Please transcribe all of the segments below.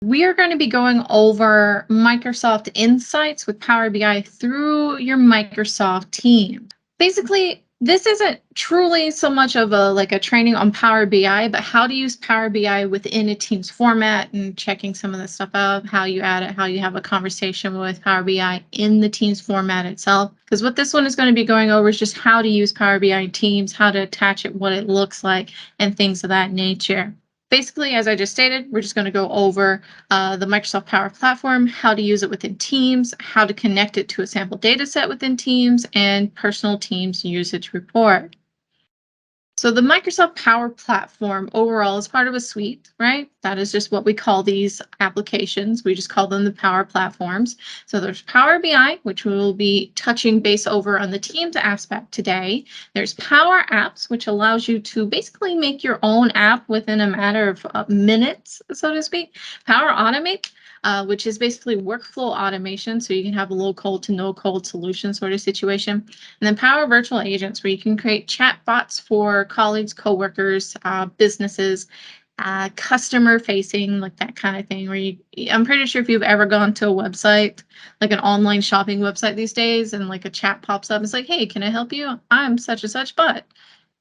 We are going to be going over Microsoft Insights with Power BI through your Microsoft Teams. Basically, this isn't truly so much of a training on Power BI, but how to use Power BI within a Teams format and checking some of the stuff out, how you add it, how you have a conversation with Power BI in the Teams format itself. Because what this one is going to be going over is just how to use Power BI in Teams, how to attach it, what it looks like, and things of that nature. Basically, as I just stated, we're just going to go over the Microsoft Power Platform, how to use it within Teams, how to connect it to a sample data set within Teams, and personal Teams usage report. So the Microsoft Power Platform overall is part of a suite, right? That is just what we call these applications. We just call them the Power Platforms. So there's Power BI, which we will be touching base over on the Teams aspect today. There's Power Apps, which allows you to basically make your own app within a matter of minutes, so to speak. Power Automate, which is basically workflow automation. So you can have a low code to no code solution sort of situation. And then Power Virtual Agents, where you can create chat bots for colleagues, coworkers, businesses, customer facing, like that kind of thing, where I'm pretty sure if you've ever gone to a website, like an online shopping website these days, and like a chat pops up, it's like, hey, can I help you? I'm such and such bot.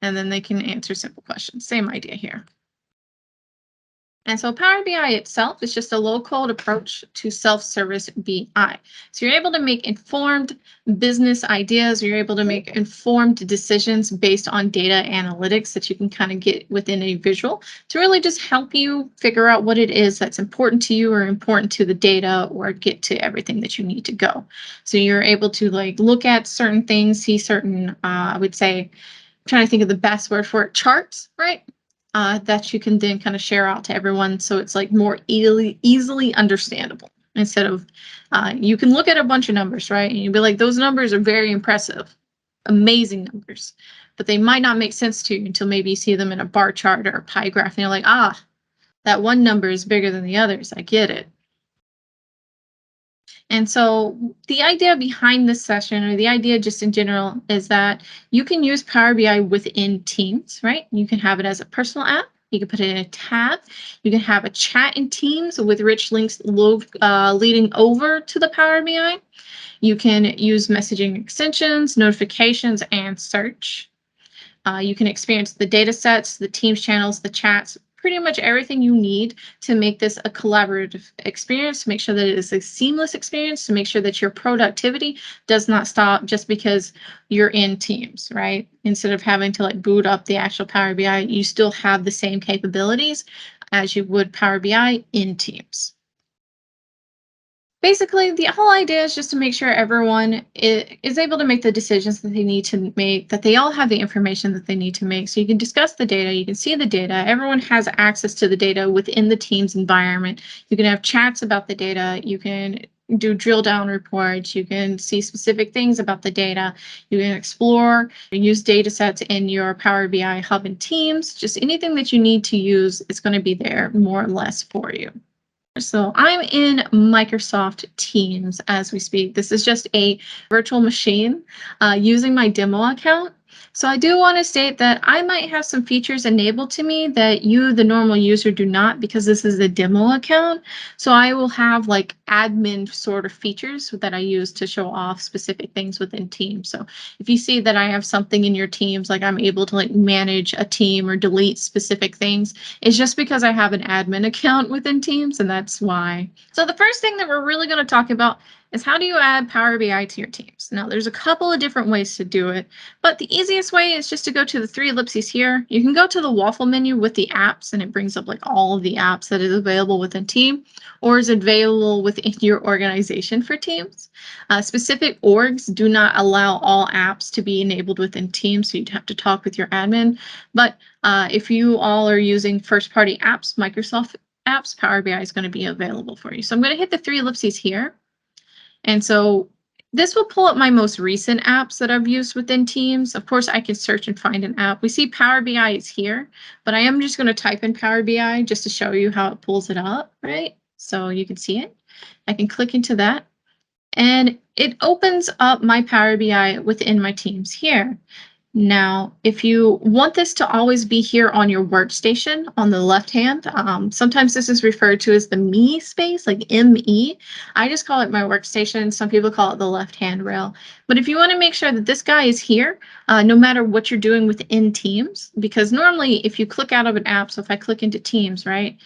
And then they can answer simple questions. Same idea here. And so Power BI itself is just a low-code approach to self-service BI. So you're able to make informed business ideas. You're able to make informed decisions based on data analytics that you can kind of get within a visual to really just help you figure out what it is that's important to you or important to the data or get to everything that you need to go. So you're able to like look at certain things, see certain, I would say, I'm trying to think of the best word for it, charts, right? That you can then kind of share out to everyone. So it's like more easily understandable instead of you can look at a bunch of numbers, right? And you'll be like, those numbers are very impressive, amazing numbers, but they might not make sense to you until maybe you see them in a bar chart or a pie graph. And you're like, that one number is bigger than the others. I get it. And so the idea behind this session, or the idea just in general, is that you can use Power BI within Teams, right? You can have it as a personal app. You can put it in a tab. You can have a chat in Teams with rich links leading over to the Power BI. You can use messaging extensions, notifications, and search. You can experience the data sets, the Teams channels, the chats, pretty much everything you need to make this a collaborative experience, to make sure that it is a seamless experience, to make sure that your productivity does not stop just because you're in Teams, right? Instead of having to like boot up the actual Power BI, you still have the same capabilities as you would Power BI in Teams. Basically, the whole idea is just to make sure everyone is able to make the decisions that they need to make, that they all have the information that they need to make. So you can discuss the data, you can see the data, everyone has access to the data within the Teams environment. You can have chats about the data, you can do drill down reports, you can see specific things about the data, you can explore, use data sets in your Power BI hub and Teams, just anything that you need to use is going to be there more or less for you. So I'm in Microsoft Teams as we speak. This is just a virtual machine using my demo account. So I do want to state that I might have some features enabled to me that you, the normal user, do not, because this is a demo account. So I will have like admin sort of features that I use to show off specific things within Teams. So if you see that I have something in your Teams, like I'm able to like manage a team or delete specific things, it's just because I have an admin account within Teams, and that's why. So the first thing that we're really going to talk about is how do you add Power BI to your Teams? Now, there's a couple of different ways to do it, but the easiest way is just to go to the three ellipses here. You can go to the waffle menu with the apps, and it brings up like all of the apps that is available within Team, or is available within your organization for Teams. Specific orgs do not allow all apps to be enabled within Teams, so you'd have to talk with your admin. But if you all are using first-party apps, Microsoft apps, Power BI is going to be available for you. So I'm going to hit the three ellipses here. And so this will pull up my most recent apps that I've used within Teams. Of course, I can search and find an app. We see Power BI is here, but I am just going to type in Power BI just to show you how it pulls it up, right? So you can see it. I can click into that, and it opens up my Power BI within my Teams here. Now, if you want this to always be here on your workstation on the left hand, sometimes this is referred to as the me space, like ME. I just call it my workstation. Some people call it the left hand rail. But if you want to make sure that this guy is here, no matter what you're doing within Teams, because normally if you click out of an app, so if I click into Teams, right,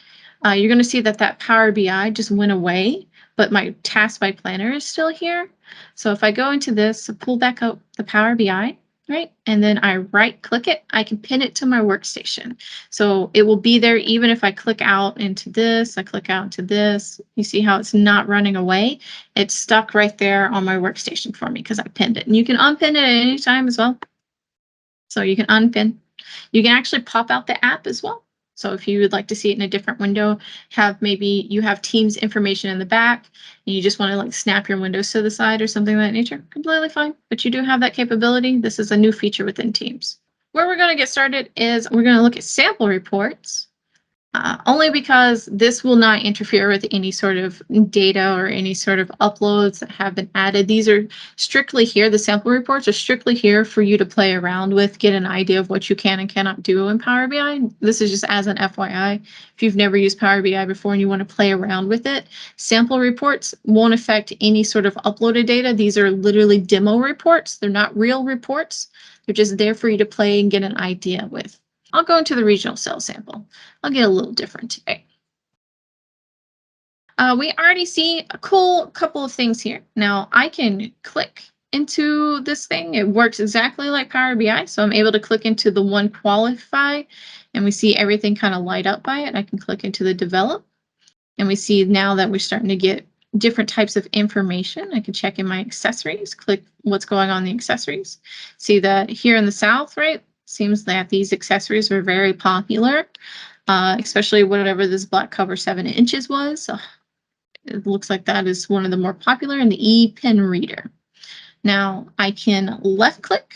you're going to see that that Power BI just went away, but my task by planner is still here. So if I go into this, pull back up the Power BI, right? And then I right click it, I can pin it to my workstation. So it will be there even if I click out into this, I click out into this. You see how it's not running away? It's stuck right there on my workstation for me because I pinned it. And you can unpin it at any time as well. So you can unpin. You can actually pop out the app as well. So if you would like to see it in a different window, maybe you have Teams information in the back and you just want to like snap your windows to the side or something of that nature, completely fine. But you do have that capability. This is a new feature within Teams. Where we're going to get started is we're going to look at sample reports. Only because this will not interfere with any sort of data or any sort of uploads that have been added. These are strictly here. The sample reports are strictly here for you to play around with, get an idea of what you can and cannot do in Power BI. This is just as an FYI. If you've never used Power BI before and you want to play around with it, sample reports won't affect any sort of uploaded data. These are literally demo reports. They're not real reports. They're just there for you to play and get an idea with. I'll go into the regional cell sample. I'll get a little different today. We already see a cool couple of things here. Now I can click into this thing. It works exactly like Power BI. So I'm able to click into the one qualify and we see everything kind of light up by it. I can click into the develop and we see now that we're starting to get different types of information. I can check in my accessories, click what's going on in the accessories. See that here in the South, right? Seems that these accessories were very popular, especially whatever this black cover 7 inches was. It looks like that is one of the more popular in the e-pen reader. Now I can left click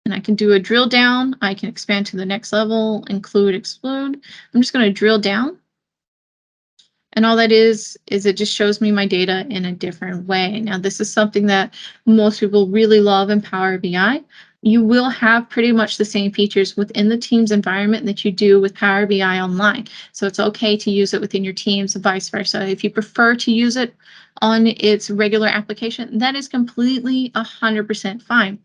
and I can do a drill down. I can expand to the next level, include, exclude. I'm just going to drill down. And all that is it just shows me my data in a different way. Now, this is something that most people really love in Power BI. You will have pretty much the same features within the Teams environment that you do with Power BI online. So it's okay to use it within your Teams and vice versa. If you prefer to use it on its regular application, that is completely 100% fine.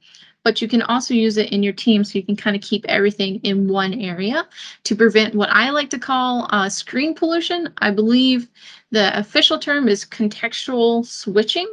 But you can also use it in your team so you can kind of keep everything in one area to prevent what I like to call screen pollution. I believe the official term is contextual switching.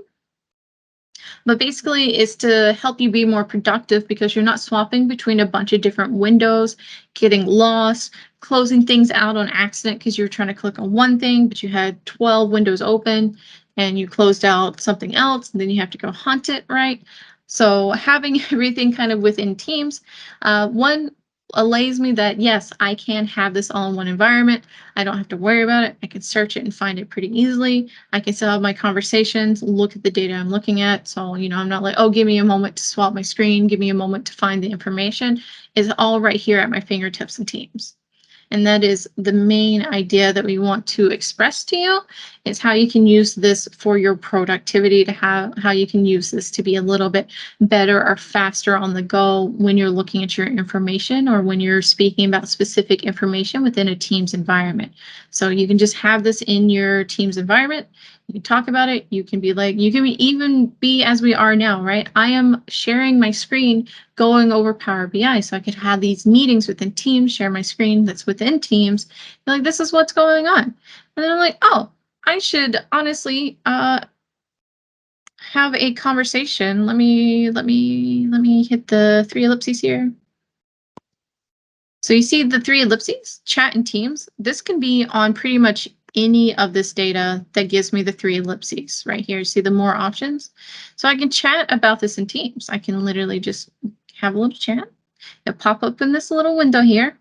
But basically it's to help you be more productive because you're not swapping between a bunch of different windows, getting lost, closing things out on accident because you're trying to click on one thing, but you had 12 windows open and you closed out something else, and then you have to go hunt it, right? So having everything kind of within Teams, one allays me that yes, I can have this all in one environment. I don't have to worry about it. I can search it and find it pretty easily. I can still have my conversations, look at the data I'm looking at. So, I'm not like, oh, give me a moment to swap my screen, give me a moment to find the information. It's all right here at my fingertips in Teams. And that is the main idea that we want to express to you, is how you can use this for your productivity, to how you can use this to be a little bit better or faster on the go when you're looking at your information or when you're speaking about specific information within a Teams environment. So you can just have this in your Teams environment. You can talk about it. You can be like, you can even be as we are now, right? I am sharing my screen going over Power BI. So I could have these meetings within Teams, share my screen that's within Teams. Be like, this is what's going on. And then I'm like, oh, I should honestly have a conversation. Let me hit the 3 ellipses here. So you see the 3 ellipses, chat and Teams. This can be on pretty much any of this data that gives me the 3 ellipses right here. See the more options. So I can chat about this in Teams. I can literally just have a little chat. It'll pop up in this little window here.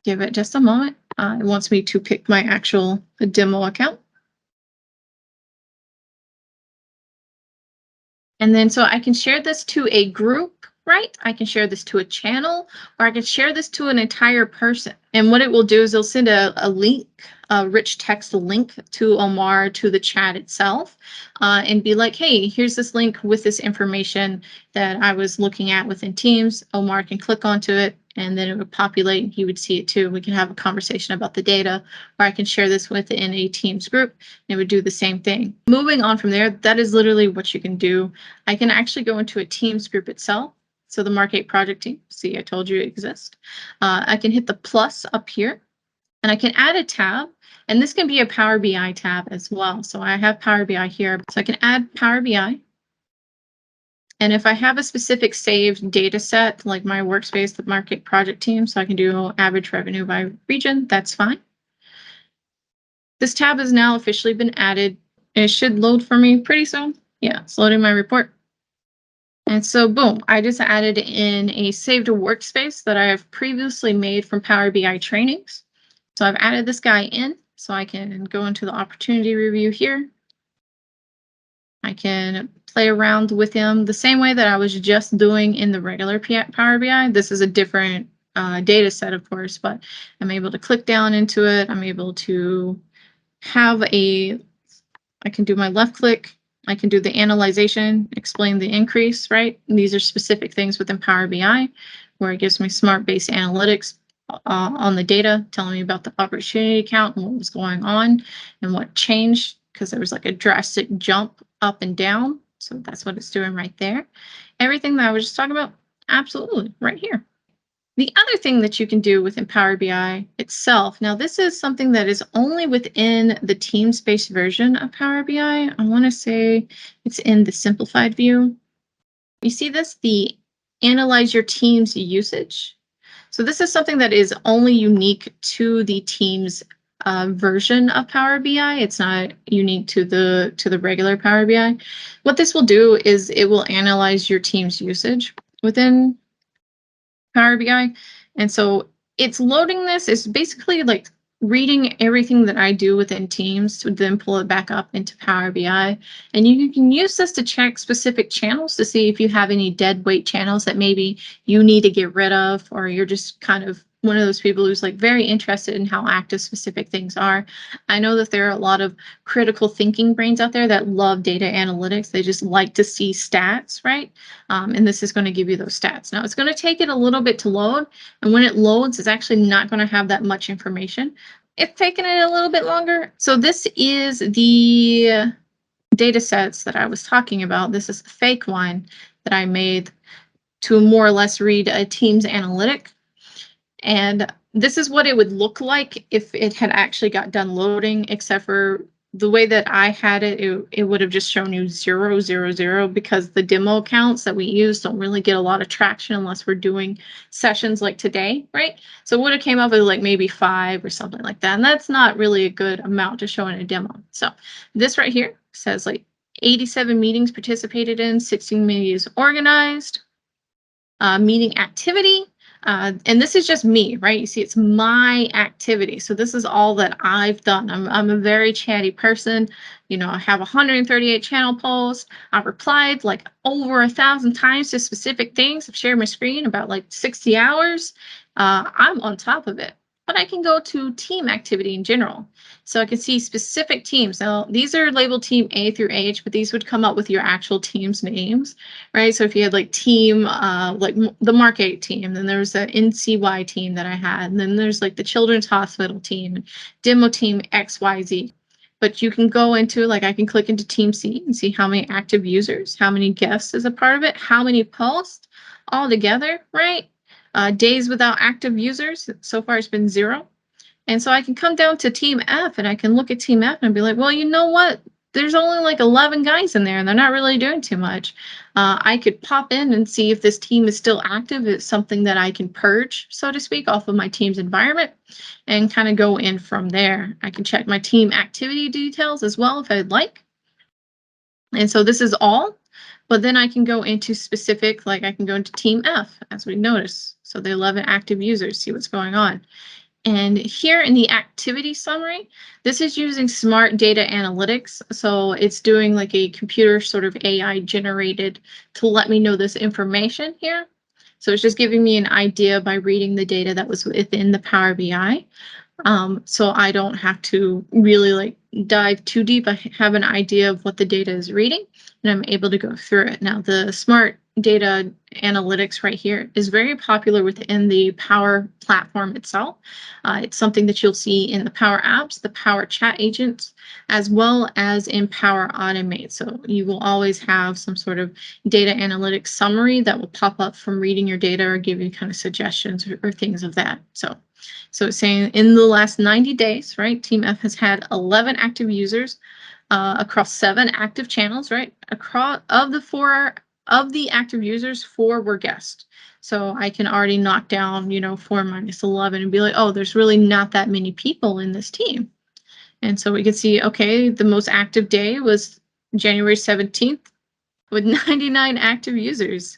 Give it just a moment. It wants me to pick my actual demo account. And then so I can share this to a group right? I can share this to a channel, or I can share this to an entire person. And what it will do is it'll send a link, a rich text link to Omar to the chat itself, and be like, hey, here's this link with this information that I was looking at within Teams. Omar can click onto it, and then it would populate and he would see it too. We can have a conversation about the data, or I can share this within a Teams group and it would do the same thing. Moving on from there, that is literally what you can do. I can actually go into a Teams group itself. So the Mark 8 project team, see, I told you it exists. I can hit the plus up here and I can add a tab, and this can be a Power BI tab as well. So I have Power BI here, so I can add Power BI. And if I have a specific saved data set, like my workspace, the Mark 8 project team, so I can do average revenue by region, that's fine. This tab has now officially been added. It should load for me pretty soon. Yeah, it's loading my report. And so boom, I just added in a saved workspace that I have previously made from Power BI trainings. So I've added this guy in, so I can go into the opportunity review here. I can play around with him the same way that I was just doing in the regular Power BI. This is a different data set, of course, but I'm able to click down into it. I'm able to have I can do my left click. I can do the analyzation, explain the increase, right? And these are specific things within Power BI where it gives me smart-based analytics on the data, telling me about the opportunity count and what was going on and what changed, because there was like a drastic jump up and down. So that's what it's doing right there. Everything that I was just talking about, absolutely right here. The other thing that you can do within Power BI itself, now this is something that is only within the Teams-based version of Power BI. I want to say it's in the simplified view. You see this, the analyze your Teams usage. So this is something that is only unique to the Teams version of Power BI. It's not unique to the regular Power BI. What this will do is it will analyze your Teams usage within Power BI. And so it's loading this. It's basically like reading everything that I do within Teams to then pull it back up into Power BI. And you can use this to check specific channels to see if you have any dead weight channels that maybe you need to get rid of, or you're just kind of one of those people who's like very interested in how active specific things are. I know that there are a lot of critical thinking brains out there that love data analytics. They just like to see stats, right? And this is going to give you those stats. Now it's going to take it a little bit to load. And when it loads, it's actually not going to have that much information. It's taken it a little bit longer. So this is the data sets that I was talking about. This is the fake one that I made to more or less read a Teams analytic. And this is what it would look like if it had actually got done loading, except for the way that I had it, it would have just shown you 0, 0, 0, because the demo accounts that we use don't really get a lot of traction unless we're doing sessions like today, right? So it would have came up with like maybe 5 or something like that. And that's not really a good amount to show in a demo. So this right here says like 87 meetings participated in, 16 meetings organized, meeting activity. And this is just me, right? You see, it's my activity. So this is all that I've done. I'm a very chatty person. You know, I have 138 channel posts. I've replied like over 1,000 times to specific things. I've shared my screen about like 60 hours. I'm on top of it. But I can go to team activity in general. So I can see specific teams. Now, these are labeled team A through H, but these would come up with your actual team's names, right? So if you had like team, like the Mark 8 team, then there's the NCY team that I had, and then there's like the Children's Hospital team, demo team XYZ. But you can go into, like I can click into Team C and see how many active users, how many guests is a part of it, how many posts all together, right? Days without active users, so far it's been 0. And so I can come down to Team F and I can look at Team F and be like, well, you know what? There's only like 11 guys in there and they're not really doing too much. I could pop in and see if this team is still active. It's something that I can purge, so to speak, off of my team's environment and kind of go in from there. I can check my team activity details as well if I'd like. And so this is all. But then I can go into specific, like I can go into Team F, as we notice. So the 11 active users, see what's going on. And here in the activity summary, this is using smart data analytics. So it's doing like a computer sort of AI generated to let me know this information here. So it's just giving me an idea by reading the data that was within the Power BI. So I don't have to really like dive too deep. I have an idea of what the data is reading, and I'm able to go through it. Now, the smart data analytics right here is very popular within the Power platform itself. It's something that you'll see in the Power apps, the Power chat agents, as well as in Power Automate. So you will always have some sort of data analytics summary that will pop up from reading your data or give you kind of suggestions or things of that. So it's saying in the last 90 days, right, Team F has had 11 active users across 7 active channels, right? Across of the active users, 4 were guests. So I can already knock down, 4 minus 11 and be like, oh, there's really not that many people in this team. And so we can see, okay, the most active day was January 17th with 99 active users.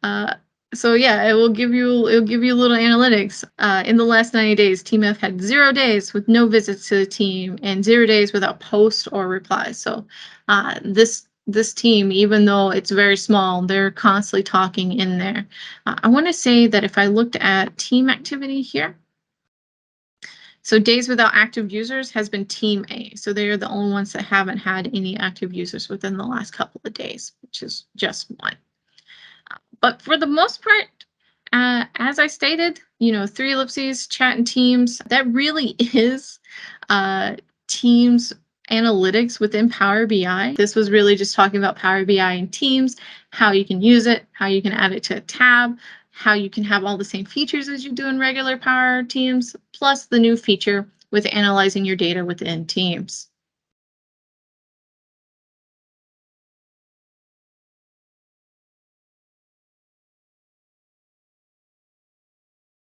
Uh, so yeah, it'll give you a little analytics. In the last 90 days, Team F had 0 days with no visits to the team and 0 days without posts or replies. So this team, even though it's very small, they're constantly talking in there. I want to say that if I looked at team activity here, so days without active users has been Team A. So they are the only ones that haven't had any active users within the last couple of days, which is just 1. But for the most part, as I stated, 3 ellipses, chat and teams, that really is Teams analytics within Power BI. This was really just talking about Power BI and Teams, how you can use it, how you can add it to a tab, how you can have all the same features as you do in regular Power Teams, plus the new feature with analyzing your data within Teams.